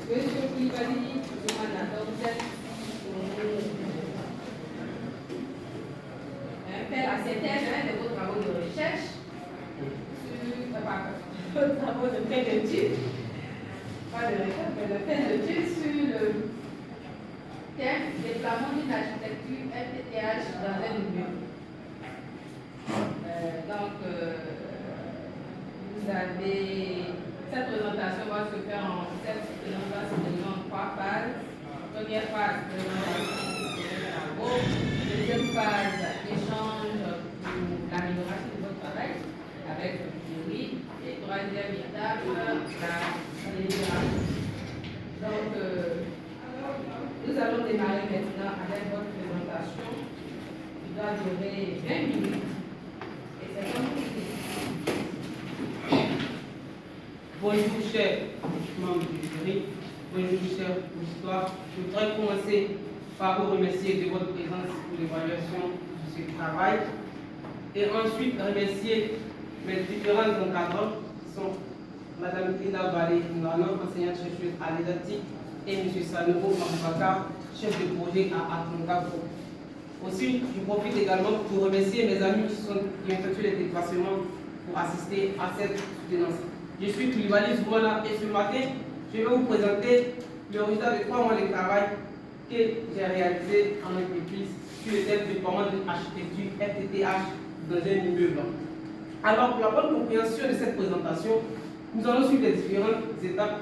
Monsieur Koulibaly, demande la parole. Faire à cet terme de vos travaux de recherche vos travaux de fin d'études, pas de recherche, mais de fin d'études sur le thème déploiement d'une architecture FTTH dans un numéro. Vous avez cette présentation va se faire en trois phases. Première phase, présentation des travaux. Deuxième phase, échange pour l'amélioration de votre travail avec le théorie. Et troisième étape, la délibération. Donc, nous allons démarrer maintenant avec votre présentation qui doit durer 20 minutes. Et c'est comme vous. Bonjour chers membres du jury, bonjour chers auditeurs. Je voudrais commencer par vous remercier de votre présence pour l'évaluation de ce travail et ensuite remercier mes différents encadrants qui sont Mme Ina Balé-Ngano, enseignante-chercheuse à l'EDATIC, et M. Sanogo Mambaka, chef de projet à Atlanta Group. Aussi, je profite également pour remercier mes amis qui ont effectué les déplacements pour assister à cette soutenance. Je suis Koulibaly Zoumana et ce matin, je vais vous présenter le résultat de 3 mois de travail que j'ai réalisé en entreprise sur le thème de déploiement de l'architecture FTTH dans un immeuble. Alors, pour la bonne compréhension de cette présentation, nous allons suivre les différentes étapes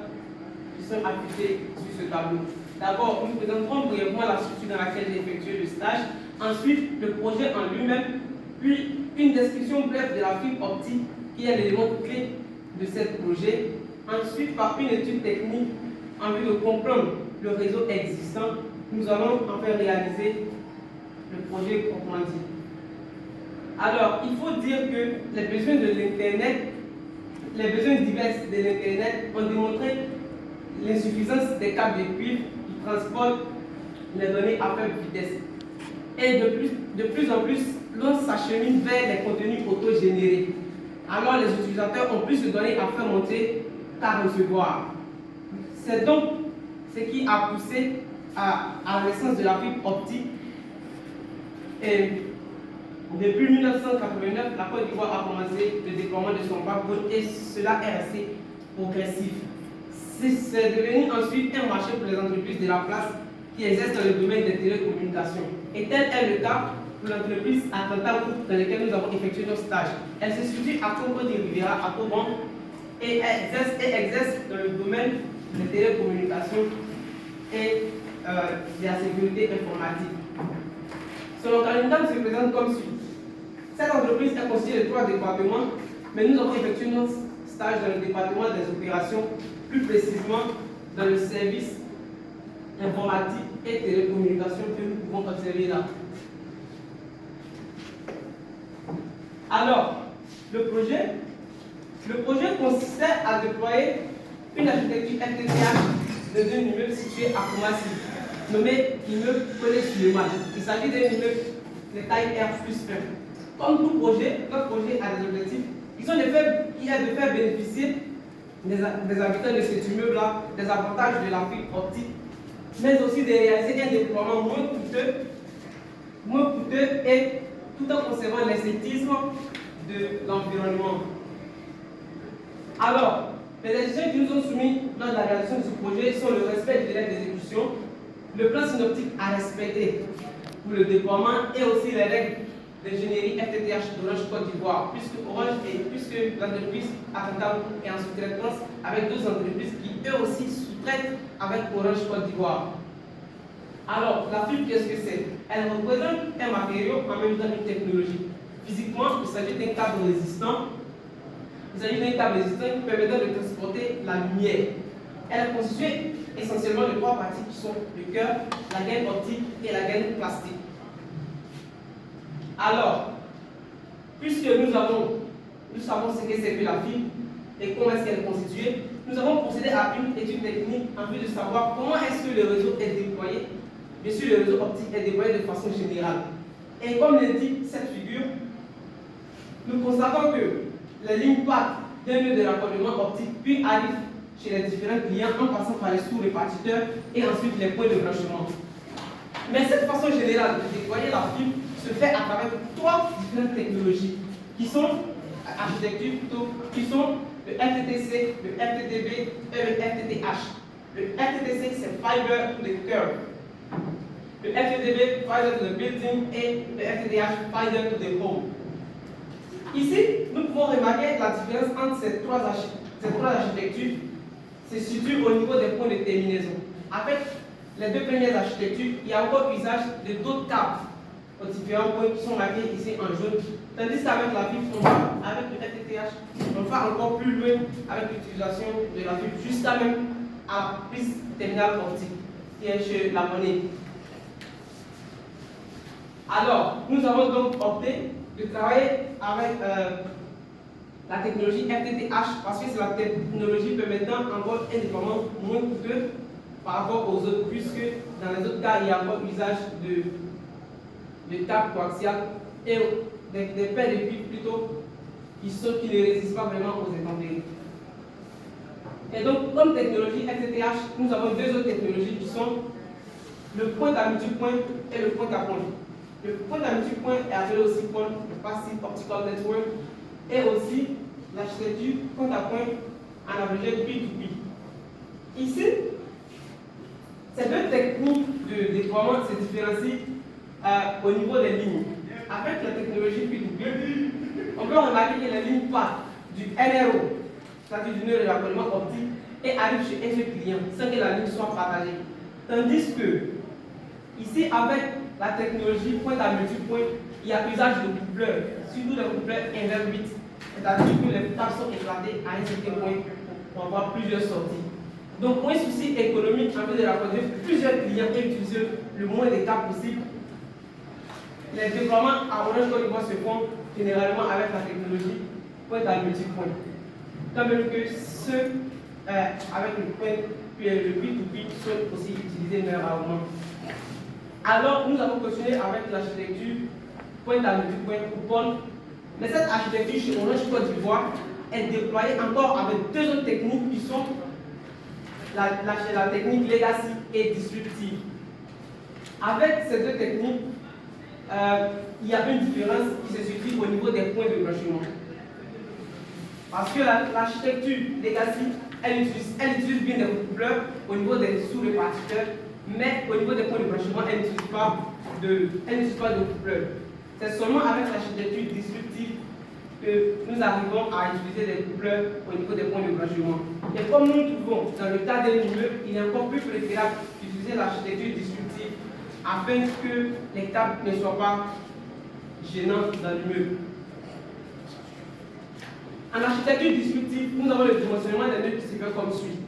qui sont affichées sur ce tableau. D'abord, nous présenterons brièvement la structure dans laquelle j'ai effectué le stage, ensuite le projet en lui-même, puis une description brève de la fibre optique qui est l'élément clé de ce projet. Ensuite, par une étude technique en vue de comprendre le réseau existant, nous allons enfin réaliser le projet proprement dit. Alors, il faut dire que les besoins de l'Internet, les besoins divers de l'Internet ont démontré l'insuffisance des câbles de cuivre qui transportent les données à faible vitesse. Et de plus en plus, l'on s'achemine vers les contenus auto-générés. Alors les utilisateurs ont plus de données à faire monter qu'à recevoir. C'est donc ce qui a poussé à la naissance de la fibre optique. Et depuis 1989, la Côte d'Ivoire a commencé le déploiement de son backbone et cela est resté progressif. C'est devenu ensuite un marché pour les entreprises de la place qui exercent dans le domaine des télécommunications. Et tel est le cas pour l'entreprise Atlanta Group dans laquelle nous avons effectué nos stages. Elle se situe à Congo de Rivera, à Toban, et exerce dans le domaine des télécommunications et de la sécurité informatique. Son organigramme se présente comme suit. Cette entreprise est constituée de 3 départements, mais nous avons effectué nos stages dans le département des opérations, plus précisément dans le service informatique et télécommunications que nous pouvons observer là. Alors, le projet consistait à déployer une architecture FTTH de 2 immeubles situés à Koumassi, nommé immeuble Collé-Suleiman. Il s'agit d'un immeuble de taille R+1. Comme tout projet, notre projet a des objectifs qui est de faire bénéficier des habitants de cet immeuble-là des avantages de la fibre optique, mais aussi de réaliser un déploiement moins coûteux et tout en conservant l'esthétisme de l'environnement. Alors, les exigences qui nous ont soumis lors de la réalisation de ce projet sont le respect du délai d'exécution, le plan synoptique à respecter pour le déploiement et aussi les règles d'ingénierie FTTH d'Orange Côte d'Ivoire, puisque l'entreprise Atlanta est en sous-traitance avec d'autres entreprises qui eux aussi sous-traitent avec Orange Côte d'Ivoire. Alors, la fibre, qu'est-ce que c'est? Elle représente un matériau en même temps une technologie. Physiquement, il s'agit d'un câble résistant. Il s'agit d'un câble résistant qui permettant de transporter la lumière. Elle est constituée essentiellement de 3 parties qui sont le cœur, la gaine optique et la gaine plastique. Alors, puisque nous savons ce que c'est que la fibre et comment est-ce qu'elle est constituée, nous avons procédé à une étude technique en vue de savoir comment est-ce que le réseau est déployé. Bien sûr, le réseau optique est déployé de façon générale. Et comme l'indique cette figure, nous constatons que les lignes partent d'un nœud de raccordement optique, puis arrivent chez les différents clients en passant par les sous-répartiteurs et ensuite les points de branchement. Mais cette façon générale de déployer la fibre se fait à travers 3 différentes technologies qui sont architectures plutôt, qui sont le FTTC, le FTTB et le FTTH. Le FTTC c'est Fiber to the Curb. Le FTTB, Fiber to the Building, et le FTTH, Fiber to the Home. Ici, nous pouvons remarquer la différence entre ces trois architectures se situe au niveau des points de terminaison. Avec les 2 premières architectures, il y a encore usage de d'autres câbles aux différents points qui sont marqués ici en jaune. Tandis qu'avec la fibre, avec le FTTH, on va encore plus loin avec l'utilisation de la fibre jusqu'à même à prise terminale optique, qui est chez la monnaie. Alors, nous avons donc opté de travailler avec la technologie FTTH parce que c'est la technologie permettant encore un déploiement moins coûteux par rapport aux autres, puisque dans les autres cas, il y a encore usage de câbles coaxiales et des paires de cuivre plutôt qui ne résistent pas vraiment aux intempéries. Et donc, comme technologie FTTH, nous avons 2 autres technologies qui sont le point à multipoint et le point à point. Le point à multipoint est appelé aussi PON, Passive Optical Network, et aussi l'architecture point à point en abrégé P2P. Ici, ces 2 techniques de déploiement se différencient au niveau des lignes. Avec la technologie P2P, on peut remarquer que les lignes partent du NRO, c'est-à-dire du nœud de raccordement optique, et arrivent chez un seul client sans que la ligne soit partagée. Tandis que, ici, avec la technologie point à multipoint, il y a usage de coupleurs, surtout les coupleurs inverse 8, c'est-à-dire que les câbles sont éclatés à un certain point pour avoir plusieurs sorties. Donc, pour un souci économique, en vue de raccorder plusieurs clients et utiliser le moins de câbles possible, les déploiements à Orange Côte d'Ivoire se font généralement avec la technologie point à multipoint, quand même que ceux avec le point le P2P sont aussi utilisés mais rarement. Alors, nous avons continué avec l'architecture point à multipoint ou PON. Mais cette architecture chez Orange Côte d'Ivoire est déployée encore avec 2 autres techniques qui sont la technique legacy et disruptive. Avec ces 2 techniques, il y a une différence qui se situe au niveau des points de branchement. Parce que l'architecture legacy, elle utilise bien des coupleurs au niveau des sous-répartiteurs, mais au niveau des points de branchement, elle n'utilise pas de coupleurs. C'est seulement avec l'architecture disruptive que nous arrivons à utiliser des coupleurs au niveau des points de branchement. Et comme nous nous trouvons dans le cas d'un immeuble, il est encore plus préférable d'utiliser l'architecture disruptive afin que les câbles ne soient pas gênants dans l'immeuble. En architecture disruptive, nous avons le dimensionnement des nœuds qui se fait comme suit.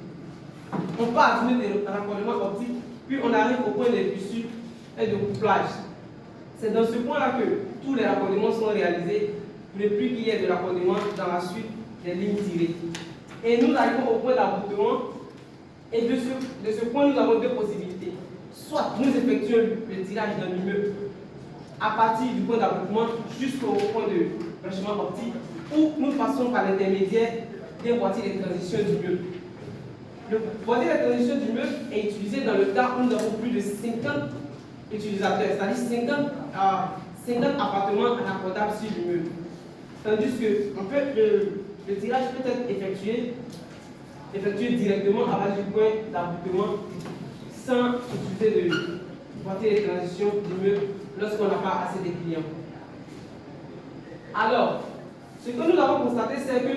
On part du nœud de raccordement optique, puis on arrive au point de fissure et de couplage. C'est dans ce point-là que tous les raccordements sont réalisés, ne plus qu'il y ait de raccordement dans la suite des lignes tirées. Et nous arrivons au point d'aboutement, et de ce point, nous avons 2 possibilités. Soit nous effectuons le tirage d'un immeuble à partir du point d'aboutement jusqu'au point de branchement optique, ou nous passons par l'intermédiaire des boîtiers de transition d'immeuble. Le boîtier de transition d'immeuble est utilisé dans le cas où nous avons plus de 50 utilisateurs, c'est-à-dire 50 appartements raccordables sur l'immeuble. Tandis que le tirage peut être effectué directement à base du point d'aboutement sans utiliser de boîtier de transition d'immeuble lorsqu'on n'a pas assez de clients. Alors, ce que nous avons constaté, c'est que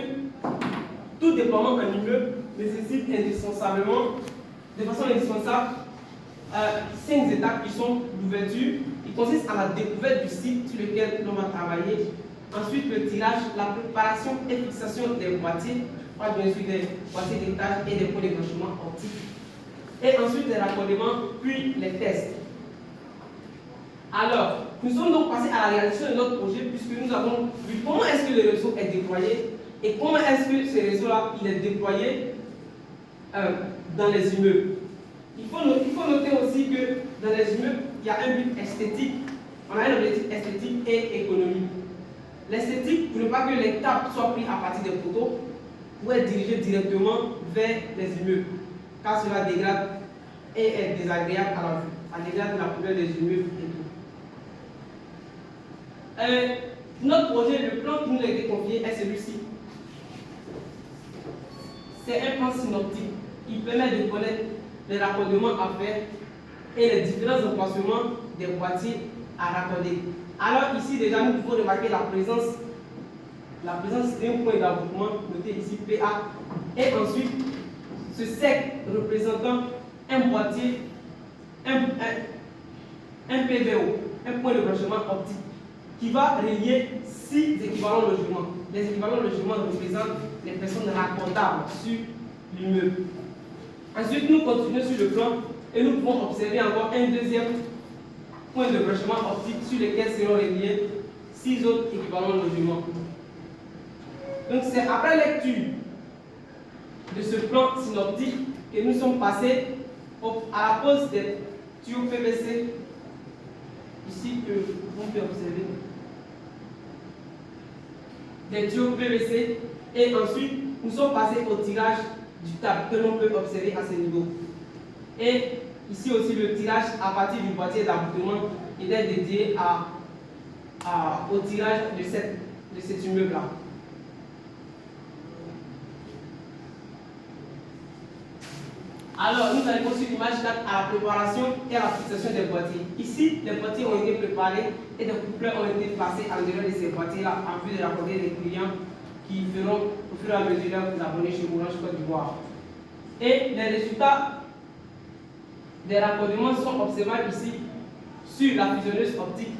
tout déploiement en immeuble nécessite indispensablement, de façon indispensable, 5 étapes qui sont l'ouverture, qui consiste à la découverte du site sur lequel l'on va travailler. Ensuite, le tirage, la préparation et fixation des boîtiers, bien sûr des boîtiers d'étage et des points de branchement optique. Et ensuite, les raccordements, puis les tests. Alors, nous sommes donc passés à la réalisation de notre projet puisque nous avons vu comment est-ce que le réseau est déployé et comment est-ce que ce réseau-là est déployé dans les immeubles. Il faut noter aussi que dans les immeubles, il y a un but esthétique. On a un objectif esthétique et économique. L'esthétique, pour ne pas que les câbles soient pris à partir des poteaux, ou être dirigé directement vers les immeubles, car cela dégrade et est désagréable à la vue, à l'égard de la couleur des immeubles et tout. Notre projet, le plan qui nous a été confié est celui-ci. C'est un plan synoptique qui permet de connaître les raccordements à faire et les différents emplacements des boîtiers à raccorder. Alors ici déjà nous pouvons remarquer la présence d'un point d'aboutissement noté ici PA et ensuite ce cercle représentant un boîtier, un PVO, un point de branchement optique qui va relier 6 équivalents logements. Les équivalents logements représentent les personnes raccordables sur l'immeuble. Ensuite, nous continuons sur le plan et nous pouvons observer encore un deuxième point de branchement optique sur lequel seront reliés 6 autres équivalents logements. Donc, c'est après lecture de ce plan synoptique que nous sommes passés à la pose des tuyaux PVC, ici que vous pouvez observer. Des tuyaux PVC et ensuite nous sommes passés au tirage du câble que l'on peut observer à ce niveau. Et ici aussi le tirage à partir du boîtier d'aboutement il est dédié au tirage de cet immeuble-là. Alors, nous allons sur l'image 4 à la préparation et à la fixation des boîtiers. Ici, les boîtiers ont été préparés et des coupleurs ont été placés à l'intérieur de ces boîtiers-là en vue de raccorder les clients qui feront au fur et à mesure leurs abonnés chez Orange Côte d'Ivoire. Et les résultats des raccordements sont observables ici sur la fusionneuse optique.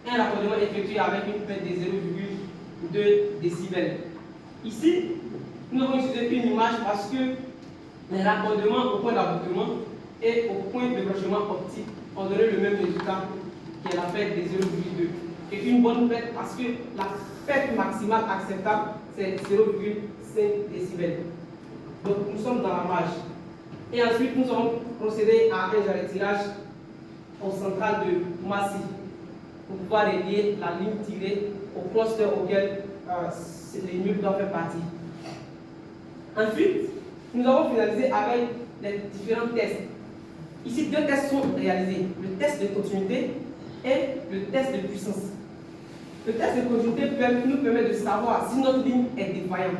Un raccordement effectué avec une perte de 0,2 décibels. Ici, nous avons utilisé une image parce que les raccordements au point d'aboutissement et au point de branchement optique ont donné le même résultat qui est la perte de 0,2. Et une bonne perte parce que la perte maximale acceptable c'est 0,5 décibels. Donc nous sommes dans la marge. Et ensuite nous allons procéder à un tirage au central de Massy pour pouvoir relier la ligne tirée au cluster auquel l'immeuble doit faire partie. Ensuite, nous avons finalisé avec les différents tests. Ici, 2 tests sont réalisés, le test de continuité et le test de puissance. Le test de continuité nous permet de savoir si notre ligne est défaillante.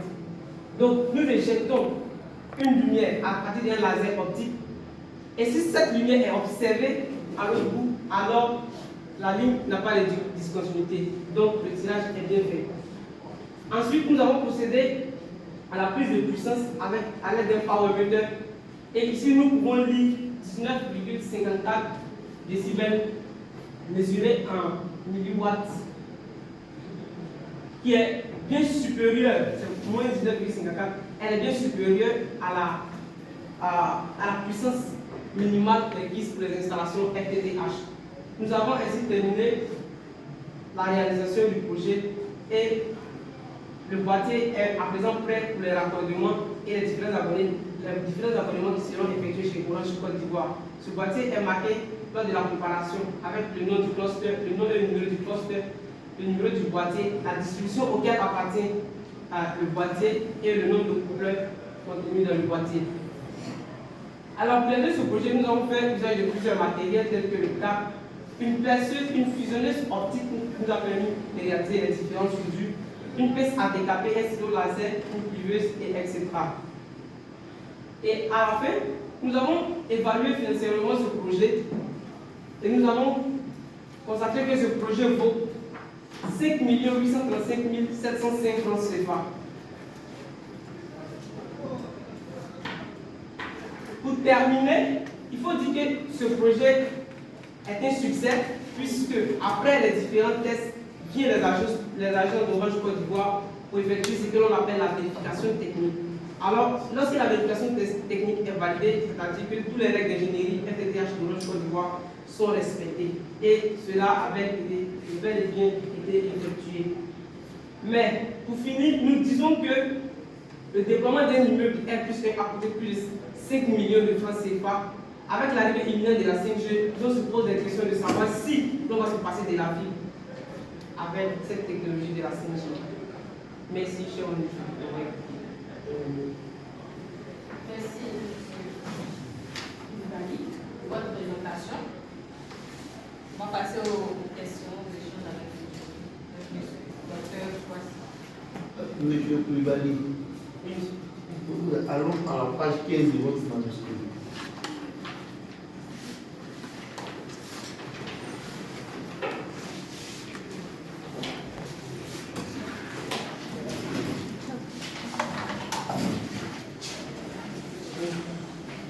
Donc, nous injectons une lumière à partir d'un laser optique et si cette lumière est observée à l'autre bout, alors la ligne n'a pas de discontinuité. Donc, le tirage est bien fait. Ensuite, nous avons procédé à la prise de puissance à l'aide d'un power meter. Et ici, nous pouvons lire 19,54 décibels mesurés en milliwatts, qui est bien supérieure, c'est moins 19,54, elle est bien supérieure à la puissance minimale requise pour les installations FTTH. Nous avons ainsi terminé la réalisation du projet et le boîtier est à présent prêt pour les raccordements et les différents abonnements qui seront effectués chez Orange Côte d'Ivoire. Ce boîtier est marqué lors de la préparation avec le nom du cluster, le nom et le numéro du cluster, le numéro du boîtier, la distribution auquel appartient le boîtier et le nombre de coupleurs contenus dans le boîtier. Alors, pour aider ce projet, nous avons fait usage de plusieurs matériels tels que le câble, une perceuse, une fusionneuse optique qui nous a permis de réaliser les différentes soudures, une pièce à décaper, un stylo laser, une pliveuse, et etc. Et à la fin, nous avons évalué financièrement ce projet et nous avons constaté que ce projet vaut 5 835 705 francs CFA. Pour terminer, il faut dire que ce projet est un succès puisque après les différents tests, viennent les agents d'Orange Côte d'Ivoire pour effectuer ce que l'on appelle la vérification technique. Alors, lorsque la vérification technique est validée, c'est-à-dire que toutes les règles d'ingénierie FTTH d'Orange Côte d'Ivoire sont respectées. Et cela avait bel et bien été effectué. Mais, pour finir, nous disons que le déploiement d'un immeuble R+1 a coûté plus de 5 millions de francs CFA. Avec l'arrivée imminente de la 5G, nous se pose des questions de savoir si l'on va se passer de la ville avec cette technologie de la 5G. Merci, cher Merci, M. Ibali, pour votre présentation. On va passer aux questions, aux échanges avec le docteur Kwasi. Monsieur Koulibaly, allons à la page 15 de votre manuscrit.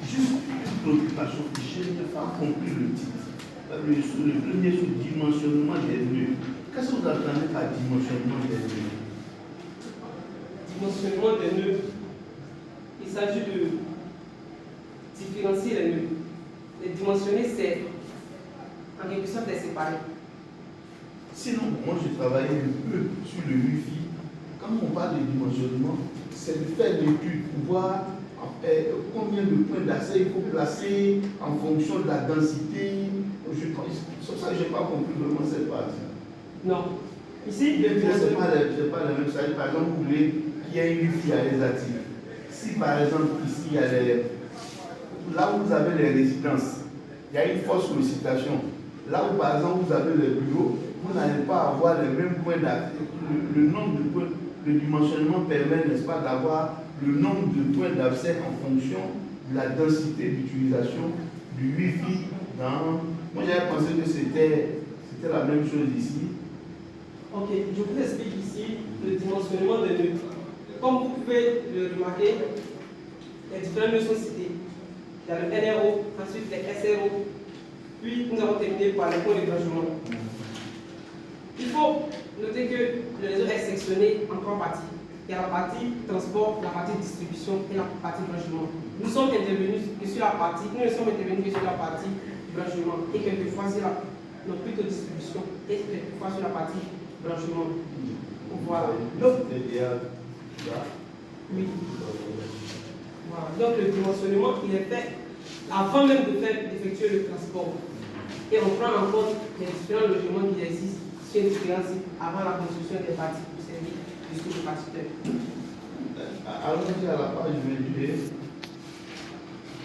Juste une préoccupation, je n'ai pas compris le titre. Le premier sur dimensionnement des nœuds. Qu'est-ce que vous entendez par dimensionnement des nœuds? Dimensionnement des nœuds, il s'agit de différencier les nœuds. Les dimensionner, c'est en quelque sorte les séparer. Sinon, moi je travaillais un peu sur le Wi-Fi. Quand on parle de dimensionnement, c'est de faire l'étude pour voir combien de points d'accès il faut placer en fonction de la densité. C'est pour ça que je n'ai pas compris vraiment cette partie. Non. Ici, Ce n'est pas la même chose. Par exemple, vous voulez qu'il y ait une Wi-Fi à les actifs. Si par exemple, ici, il y a là où vous avez les résidences, il y a une forte sollicitation. Là où par exemple, vous avez les bureaux, vous n'allez pas avoir les mêmes points d'accès. Le nombre de points, le dimensionnement permet, n'est-ce pas, d'avoir le nombre de points d'accès en fonction de la densité d'utilisation du Wi-Fi dans... Moi, j'avais pensé que c'était la même chose ici. Ok, je vous explique ici le dimensionnement des nœuds. Comme vous pouvez le remarquer, les différents nœuds sont cités. Il y a le NRO, ensuite les SRO, puis nous avons terminé par les points de branchement. Il faut noter que le réseau est sectionné en trois parties. Il y a la partie transport, la partie distribution et la partie branchement. Nous sommes intervenus que sur la partie, nous ne sommes intervenus que sur la partie branchement et quelquefois sur la plutôt distribution et quelquefois sur la partie branchement. Voilà. Donc, oui. Voilà. Donc le dimensionnement, il est fait avant même d'effectuer le transport. Et on prend en compte les différents logements qui existent sur différents sites avant la construction des bâtiments pour servir jusqu'au répartiteur. Allons-y à la page 22.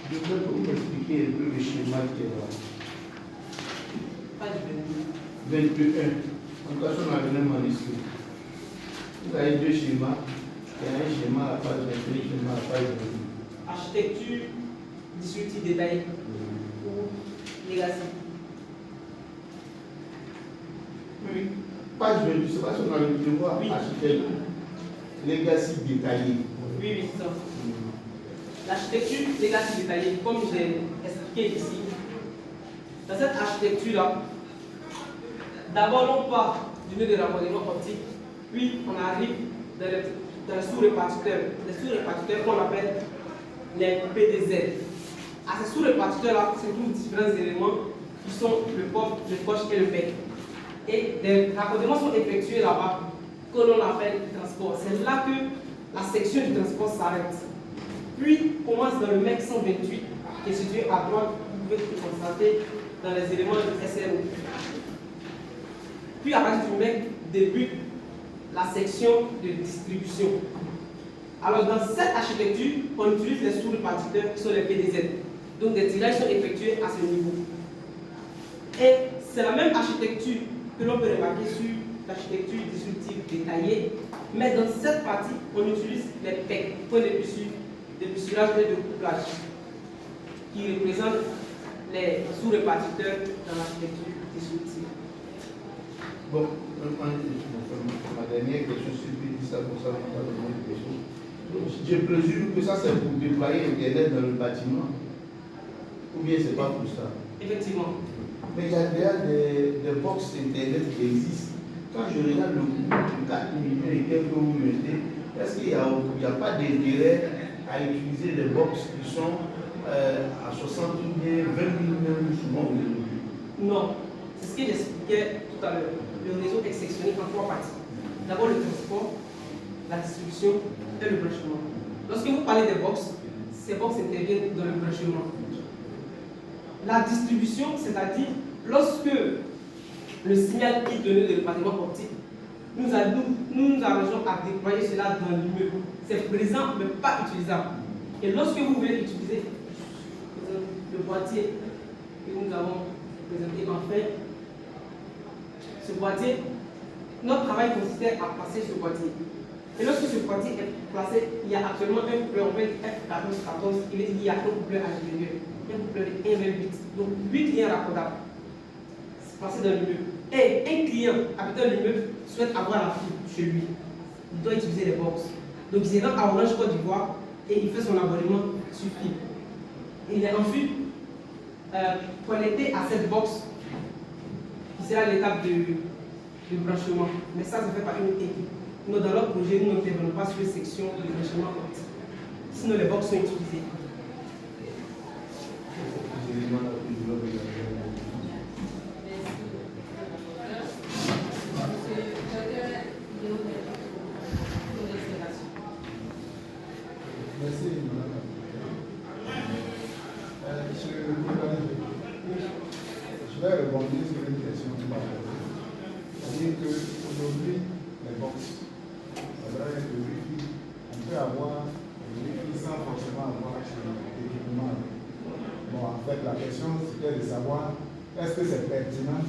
Je voudrais que vous m'expliquiez un peu le schéma qui est là. Page 21. En tout cas, on a le même manuscrit. Vous avez deux schémas. Il y a un schéma à la page 21, un schéma à la page 22. Architecture distributive détaillée ou legacy. Oui. Page 22, c'est pas si on a le devoir. Oui. Architecture. Legacy détaillé. Oui, oui, c'est ça. L'architecture legacy détaillée, comme j'ai expliqué ici, dans cette architecture-là, d'abord on part du nœud de raccordement optique, puis on arrive dans les sous-répartiteurs. Les sous-répartiteurs qu'on appelle les PDZ. À ces sous-répartiteurs-là se trouvent différents éléments qui sont le port, le coche et le bec. Et des raccordements sont effectués là-bas que l'on appelle le transport. C'est là que la section du transport s'arrête. Puis commence dans le MEC 128 qui est situé à droite, vous pouvez le constater dans les éléments de SRO. Puis à partir du MEC débute la section de distribution. Alors dans cette architecture, on utilise les sous-répartiteurs qui sont les PDZ. Donc des tirages sont effectués à ce niveau. Et c'est la même architecture que l'on peut remarquer sur l'architecture distributive détaillée, mais dans cette partie, on utilise les PEC, points de pissurage et de couplage, qui représentent les sous-répartiteurs dans l'architecture distributive. Bon, ma dernière question, c'est ça pour ça, je présume que ça c'est pour déployer Internet dans le bâtiment, ou bien c'est pas pour ça? Effectivement. Mais il y a déjà des box Internet qui existent. Quand je regarde le coût de 4 millions et quelques que vous mettez, est-ce qu'il n'y a pas d'intérêt à utiliser des box qui sont à 60 ou bien 20 000 même souvent aujourd'hui? Non, c'est ce que j'expliquais tout à l'heure. Le réseau est sectionné en trois parties. D'abord le transport, la distribution et le branchement. Lorsque vous parlez des box, ces box interviennent dans le branchement. La distribution, c'est-à-dire lorsque le signal quitte le nœud de département optique, nous nous arrangeons à déployer cela dans l'immeuble. c'est présent mais pas utilisable. Et lorsque vous voulez utiliser le boîtier que nous avons présenté enfin, ce boîtier, notre travail consistait à placer ce boîtier. Et lorsque ce boîtier est placé, il y a actuellement un coupleur, on va dire F1414, il veut dire qu'il y a un coupleur à l'intérieur, un coupleur de 1,8. Donc 8 liens raccordables placés dans l'immeuble. Et un client habitant l'immeuble souhaite avoir la fibre chez lui. Il doit utiliser les box. Donc il s'est à Orange Côte d'Ivoire et il fait son abonnement sur fibre. Il est ensuite connecté à cette box qui sera l'étape de branchement. Mais ça se fait par une équipe. Nous, dans notre projet, nous n'intervenons pas sur les sections de branchement optique. Sinon, les box sont utilisées. Merci, madame. Je vais rebondir sur une question qui m'a posée. C'est-à-dire qu'aujourd'hui, les box, c'est vrai que on peut avoir le wifi sans forcément avoir l'équipement. Bon, en fait, la question c'était de savoir est-ce que c'est pertinent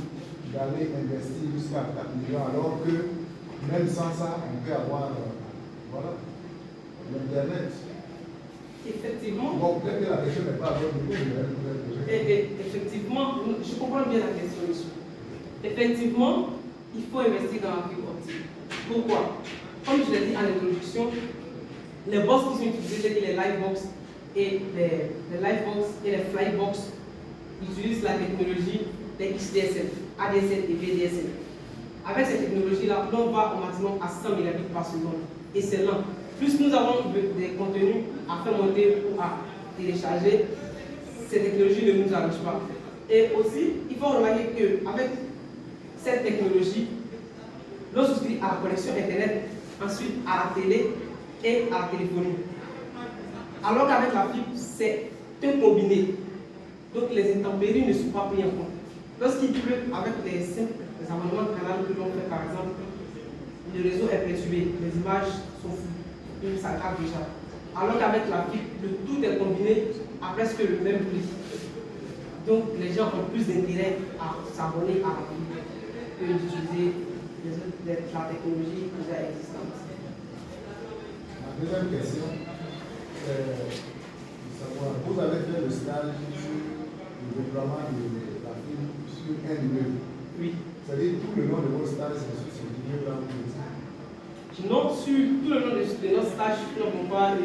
d'aller investir jusqu'à 4 millions alors que même sans ça, on peut avoir voilà, l'Internet. Effectivement. Bon, peut-être que la question n'est pas à votre niveau, effectivement, je comprends bien la question, monsieur. Effectivement, il faut investir dans la fibre optique. Pourquoi? Comme je l'ai dit en introduction, les box qui sont utilisés, c'est les Livebox et les Livebox et les Flybox utilisent la technologie des XDSL, ADSL et VDSL. Avec cette technologie-là, on va au maximum à 100 mégabits par seconde. Et c'est lent. Plus nous avons des contenus à faire monter ou à télécharger, cette technologie ne nous arrange pas. Et aussi, il faut remarquer qu'avec cette technologie, l'on souscrit à la connexion Internet, ensuite à la télé et à la téléphonie. Alors qu'avec la fibre, c'est un combiné. Donc les intempéries ne sont pas prises en compte. Lorsqu'il pleut, avec les amendements de canal que l'on fait par exemple, le réseau est perturbé, les images sont floues, ça grave déjà. Alors qu'avec la fibre, le tout est combiné à presque le même prix. Donc les gens ont plus d'intérêt à s'abonner à la fibre que d'utiliser la technologie déjà existante. Ma deuxième question, c'est de savoir, vous avez fait le stage sur le déploiement de la fibre sur un immeuble. Oui. C'est-à-dire tout le long de votre stage, c'est sur ce immeuble-là. Non, sur tout le long de notre stage, nous n'avons pas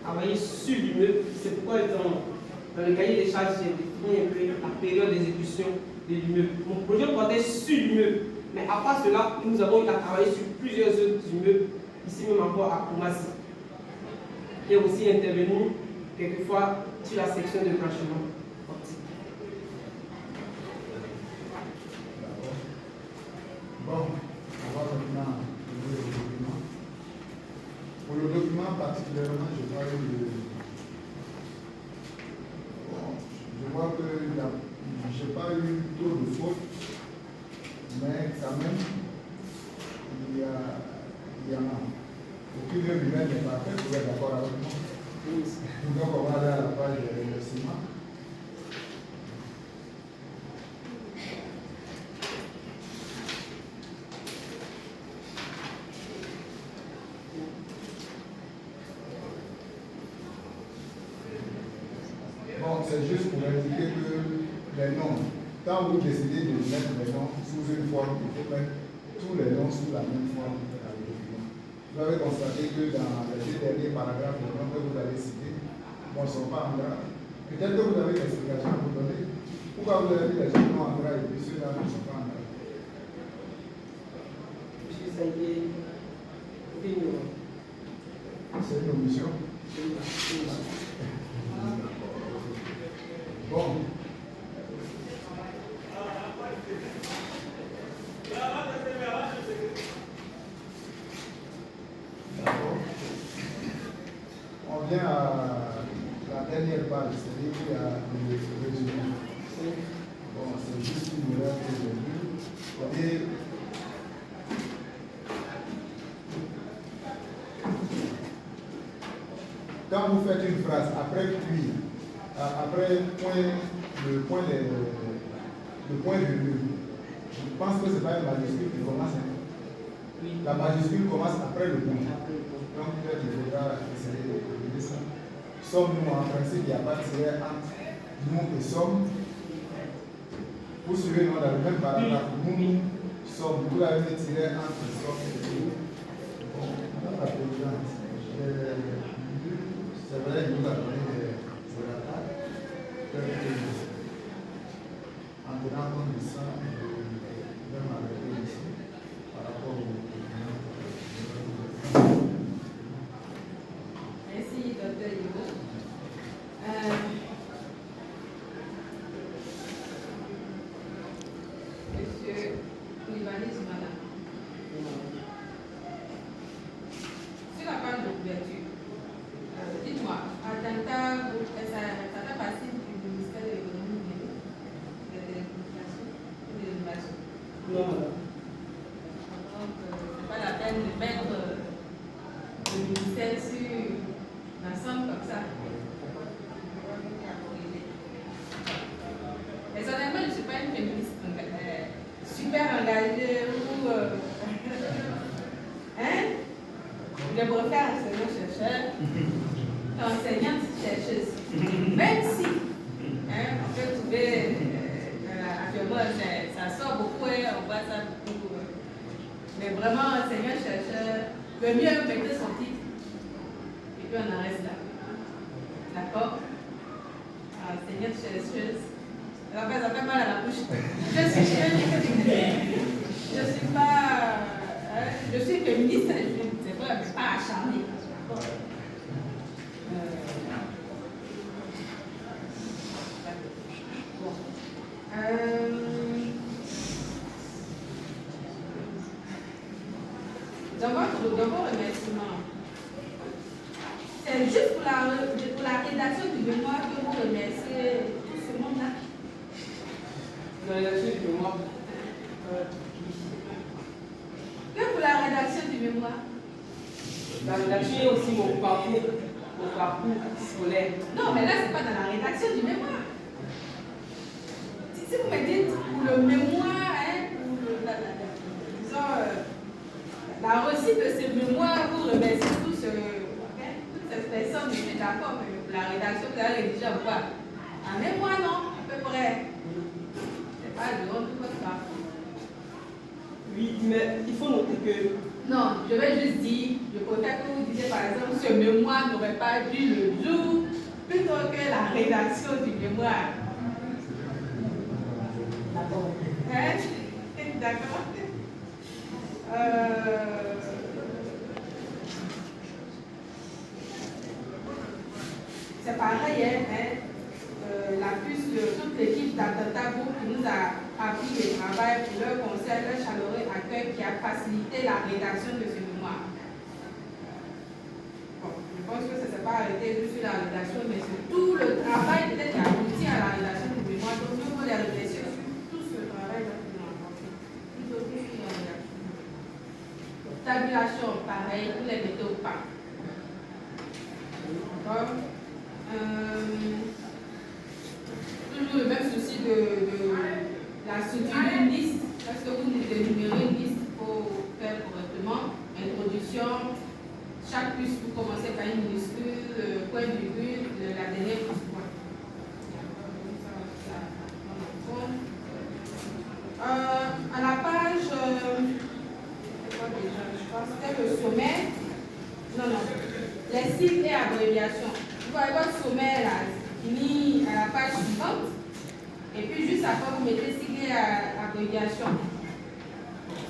travaillé sur l'immeuble. C'est pourquoi dans le cahier des charges, j'ai défini un peu la période d'exécution de l'immeuble. Mon projet portait sur l'immeuble. Mais à part cela, nous avons eu à travailler sur plusieurs autres immeubles, ici même encore à Koumassi. Et aussi intervenu quelquefois sur la section de branchement optique. Bon, on va maintenant ouvrir le document. Pour le document particulièrement, je vois que je n'ai pas eu trop de fautes, mais quand même, il y en a. Aucune humaine n'est parfaite, vous êtes d'accord avec moi? Donc on va aller à la page de remerciement. Bon, c'est juste pour indiquer que les noms, quand vous décidez de mettre les noms sous une forme, il faut mettre tous les noms sous la même forme dans le document. Vous avez constaté que dans les deux derniers paragraphes, les noms que vous avez cités ne sont pas en gras. Peut-être que vous avez des explications à vous donner. Pourquoi vous avez mis les noms en gras et puis ceux-là ne sont pas en gras? C'est une omission. Bon. On vient à la dernière page, c'est-à-dire qu'il y a le résumé. Bon, c'est juste une erreur que j'ai vue. C'est-à-dire, quand vous faites une phrase, après puis, après le point virgule, je pense que ce n'est pas une majuscule qui commence. Oui. La majuscule commence après le point. Donc peut-être il faudra essayer de dire ça. Sommes-nous, en principe, il n'y a pas de tiret entre nous et sommes. Vous suivez dans le même paragraphe. Nous sommes. Vous avez tiré entre sommes et nous. Dans la présidence, c'est vrai, il nous a donné des attaques. En tenant compte de ça, je vais m'arrêter ici par rapport au. Merci, Dr. Hugo. Monsieur Koulibaly Zoumana. Sur la page de couverture, dites-moi, attentat passive du ministère de l'économie numérique, de l'Éducation et de l'Innovation. Non. Donc, c'est pas la peine de mettre le ministère sur l'ensemble comme ça. Personnellement, je ne suis pas une féministe super engagée ou je préfère enseignant-chercheur enseignante-chercheuse. Même si on peut trouver actuellement ça sort beaucoup, on voit ça beaucoup. Mais vraiment enseignant-chercheur, le mieux mettez son titre et puis on en reste là. D'accord? Enseignante-chercheuse. Ça fait mal à la bouche. Je suis féministe, c'est vrai, mais pas acharnée. Dans vos remerciements, c'est juste pour la rédaction du mémoire que vous remerciez tout ce monde-là. La rédaction du mémoire. Que pour la rédaction du mémoire? La rédaction est aussi mon parcours scolaire. Non, mais là, ce n'est pas dans la rédaction du mémoire. Si vous me dites pour le mémoire, disons, la réussite de ce mémoire, vous remerciez toutes ces personnes, je suis d'accord, mais pour la rédaction, vous avez rédigé ou quoi? En mémoire, non, à peu près. C'est pas de honte, votre parcours. Oui, mais il faut noter que... Non, je vais juste dire, je préfère que vous disiez par exemple, ce mémoire n'aurait pas vu le jour, plutôt que la rédaction du mémoire. D'accord. D'accord. C'est pareil, la puce de toute l'équipe d'Attentat Group qui nous a appris le travail pour leur conseil, leur chaleureux accueil qui a facilité la rédaction de ce mémoire. Bon, je pense que ça ne s'est pas arrêté juste sur la rédaction, mais c'est tout le travail peut-être qui a abouti à la rédaction du mémoire. Donc, nous voulons les réfléchir sur tout ce travail-là que nous avons fait. Tout sur la rédaction. Tabulation, pareil, vous les mettez au pas. D'accord? Toujours le même souci de la structure d'une liste, parce que vous énumérez une liste pour faire correctement. Introduction, chaque puce, vous commencez par une minuscule, point virgule, la dernière puce point. À la page, c'est quoi déjà? Je pense que c'était le sommaire. Non, les sigles et abréviations. Vous voyez votre sommaire là, fini à la page suivante. Et puis juste après, vous mettez sigle et abréviation.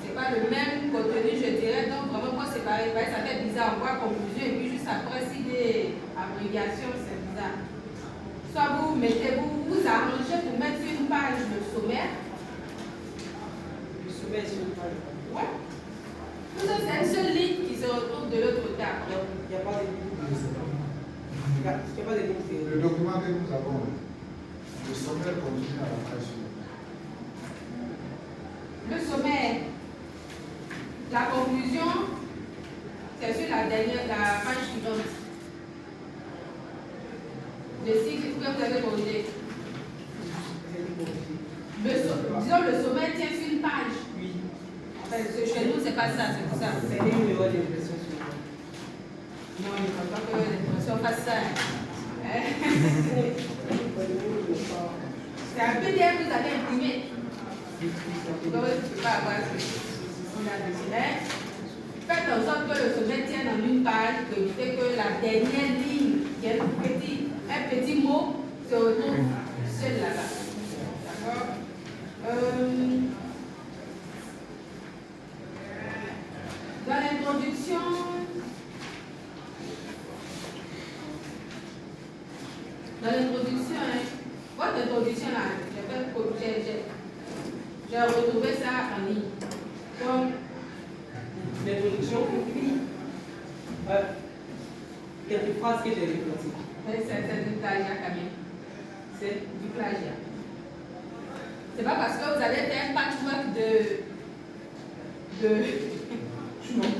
C'est pas le même contenu, je dirais. Donc vraiment, moi, c'est pareil. Ça fait bizarre. On voit conclusion et puis juste après, sigle et abréviation, c'est bizarre. Soit vous mettez, vous arrangez pour mettre sur une page le sommaire. Le sommaire sur une page. Ouais. Tout ça, c'est une seule ligne qui se retrouve de l'autre côté après. Il n'y a pas de ligne. Le document que nous avons, le sommaire continue à la page suivante. Le sommaire, la conclusion, c'est sur la page suivante. Le cycle que vous avez corrigé. Disons le sommet tient sur une page. Oui. Parce que chez nous, c'est pas ça, c'est pour ça. C'est les numéros d'impression sur moi. Non, il ne faut pas que l'impression fasse ça. Hein? C'est un PDF que vous avez imprimé. Donc, tu ne peux pas avoir ce qu'on a dessiné. Faites en sorte que le sommet tienne en une page, pour éviter que la dernière ligne, qui est un petit mot, se retrouve seul là-bas. D'accord? Dans l'introduction, hein, votre introduction là, j'ai retrouvé ça en ligne. Donc, l'introduction, oui. Quelques phrases que j'ai déplacées. c'est du plagiat quand même. C'est du plagiat. C'est pas parce que vous allez faire un patchwork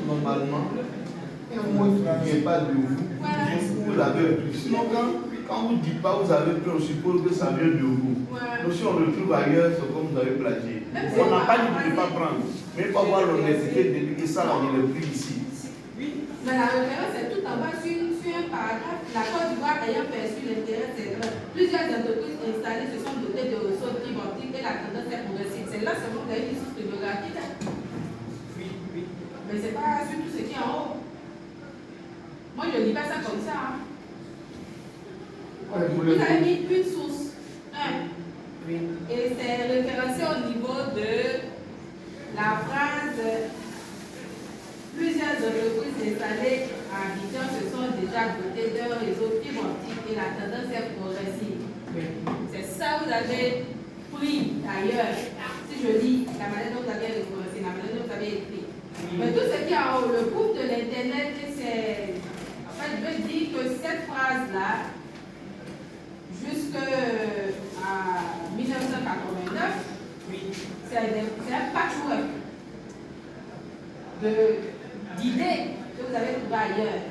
Normalement, un mot qui ne vient pas de vous, vous l'avez pris. Sinon, quand vous ne dites pas, vous avez pris, on suppose que ça vient de vous. Donc, si on le trouve ailleurs, c'est comme vous avez plagié. On n'a pas dit de ne pas prendre. Mais il faut avoir l'honnêteté de dire que ça, on le pris ici. Oui. Mais la référence est tout en bas sur un paragraphe. La Côte d'Ivoire ayant perçu l'intérêt secret, plusieurs entreprises installées se sont dotées de ressources primordiales et la tendance est progressive. C'est là seulement que vous avez une source bibliographique. Oui, oui. Mais ce n'est pas sur tout ce qui est en haut. Moi, je ne lis pas ça comme ça. Vous avez mis une source. Oui. Et c'est référencé au niveau de la phrase. Plusieurs entreprises installées à Abidjan se sont déjà dotées d'un réseau fibre optique et la tendance est progressive. C'est ça que vous avez pris ailleurs. Si je dis la manière dont vous avez référencé, la manière dont vous avez écrit. Mais tout ce qui est en haut, le groupe de l'Internet, c'est. En fait, je veux dire que cette phrase-là, jusqu'à 1989, c'est un patchwork d'idées que vous avez trouvées ailleurs.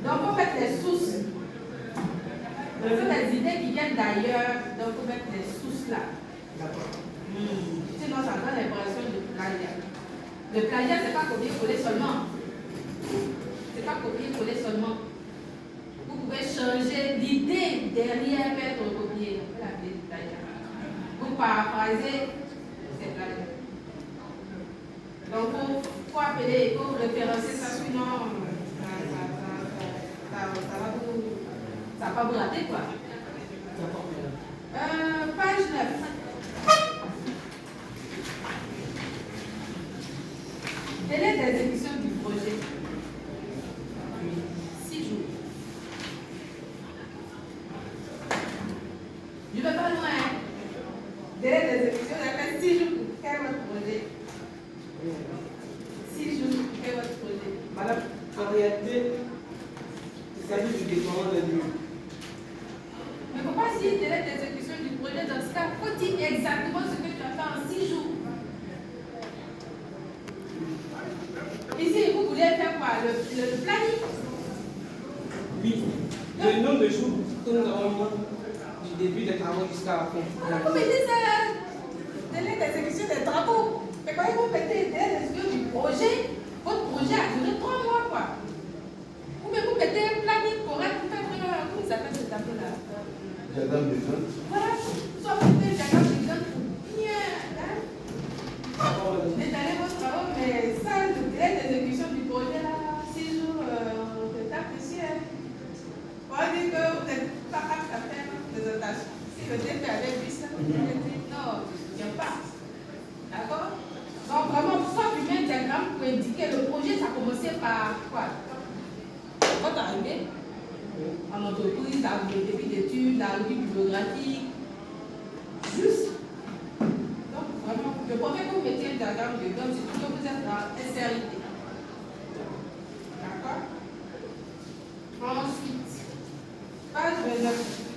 Donc, il faut mettre les sources. Il faut des idées qui viennent d'ailleurs, donc il faut mettre les sources là. Sinon, ça donne l'impression de plagiat. Le plagiat, ce n'est pas copier-coller seulement. Ce n'est pas copier-coller seulement. Vous pouvez changer l'idée derrière peut être recopiée. On peut l'appeler du plagiat. Vous paraphrasez, c'est plagiat. Donc, il faut appeler, il faut référencer ça, sinon ça va pas vous rater, quoi. Page 9. Délai d'exécution du projet. 6 jours. Je ne vais pas loin. Délai d'exécution, il y a 6 jours pour faire votre projet. 6 jours pour faire votre projet. Madame, en réalité, il s'agit du déploiement de lieu. Mais pourquoi si délai d'exécution du projet, dans ce cas, faut dire exactement ce que tu as fait en 6 jours. Ici, vous voulez faire quoi? Le planning? Oui. Le nombre de jours que nous avons mis du début des travaux jusqu'à la fin. Vous mettez ça, délai d'exécution des travaux. Mais quand vous mettez délai d'exécution du projet, votre projet a duré 3 mois, quoi. Ou bien vous mettez un planning correct, vous faites comment ça s'appelle ce tableau-là? Diagramme des zones. Voilà. Soit vous faites un diagramme des zones pour bien, étaler vos travaux, mais ça, le délai d'exécution du projet, là, 6 jours, on te tape dessus. On va dire que vous n'êtes pas apte à faire une présentation. Si le DP avait vu ça, vous allez dire non, je ne viens pas. D'accord? Donc, vraiment, soit tu mets un diagramme pour indiquer le projet, ça a commencé par quoi? Quand tu es arrivé en entreprise, dans le début d'études, la revue bibliographique, juste. Donc, vraiment, je promets que vous mettiez un diagramme de gomme, c'est que vous êtes dans SRIT. D'accord? Ensuite, page 29.